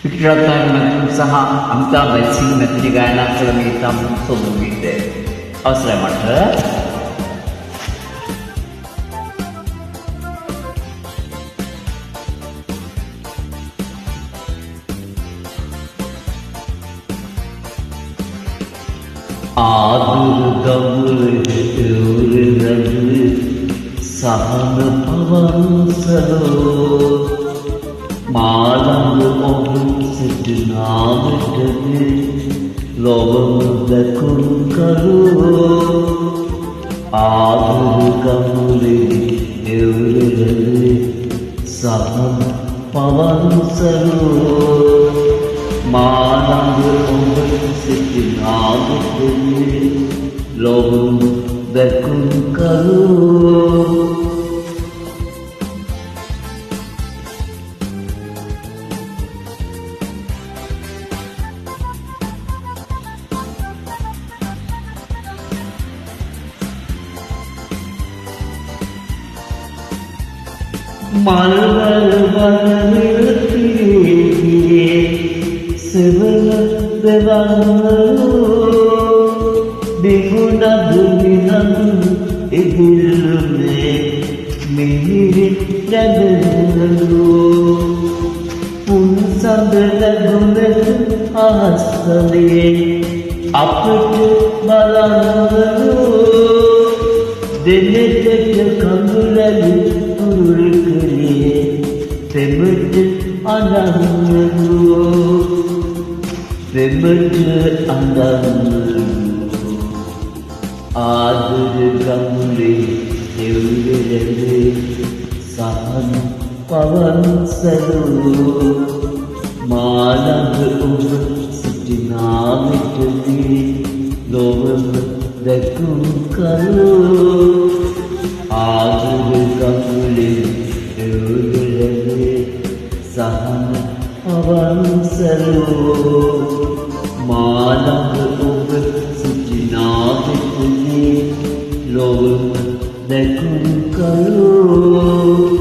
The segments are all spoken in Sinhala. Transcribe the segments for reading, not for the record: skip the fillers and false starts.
වික්ටරත්න මැතිතුන් සහ අමිතාබ් බච්චන් මැතිනි ගායනා කළ මේ තම සොඳුරු ගීතය අවසරයි මට. ආදුරු ගමුල සහන පවන්සලෝ මාළඟ ඔබ සිටිනාමටද ලොවම දකුන් කලෝ ආදුරු ගමුලේ එවුරේ සහන පවන්සලෝ මාළඟ ඔබ සිටිනාමටද ලොවම දකුන් කලෝ මල්වල වනවිලතියේ සෙවල දෙවන්නලෝ දිගුණදු විනඳු ඉදිල්ලුනේ මිහිරි නැදලෝ පුන්සඳ ලැබුණේ අහස්තලේ අපට බලන්නලෝ දෙනෙතට කඳුලලි උරුකලේ තෙමට අඳන්නලෝ තෙමට අඳන්නලෝ ආදුරු ගමුලේ එවුරේ සහන පවන්සලෝ මාළඟ ඔබ සිටිනාමටදී ලොවම දැකුම් කලෝ ආදුරු ගමුලේ එවුරේ සහන පවන්සලෝ මාළඟ ඔබ සිටිනාමටදී ලොවම දැකුම් කලෝ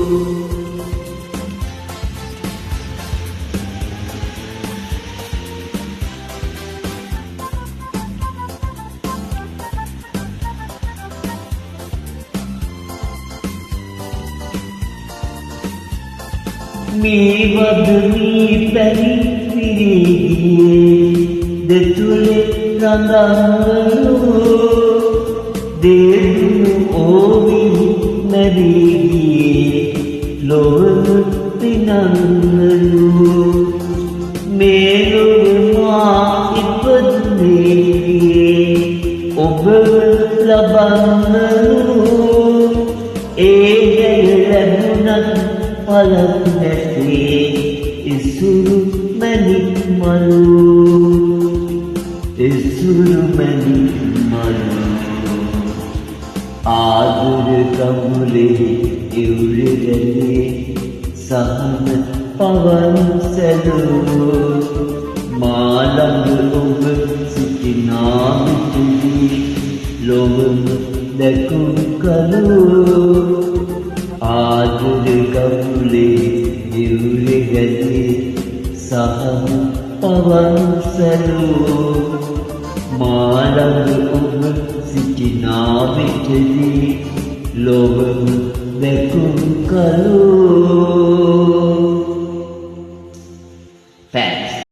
මේවද මී පැණි පිරිගියේ දෙතුලේ රඳන්නලෝ දේදුණු ඕවි නැවීගියේ ලොවම පිනන්නලෝ මේ ලොව මා ඉපදුනේ ඔබව ලබන්නලෝ ඒ ජය ලැබුණත් පලක් නැති ඉසුරු මැණික් මලෝ ඉසුරු මැණික් මලෝ ආදුරු ගමුලේ එවුරේ සහන පවන්සලෝ මාළඟ ඔබ සිටිනාමටදී ලොවම දැකුම් කලෝ ආදුරු ගමුලේ එවුරේ සහන පවන්සලෝ මාළඟ ඔබ සිටිනාමටදී ලොවම දැකුම් කලෝ. Thanks.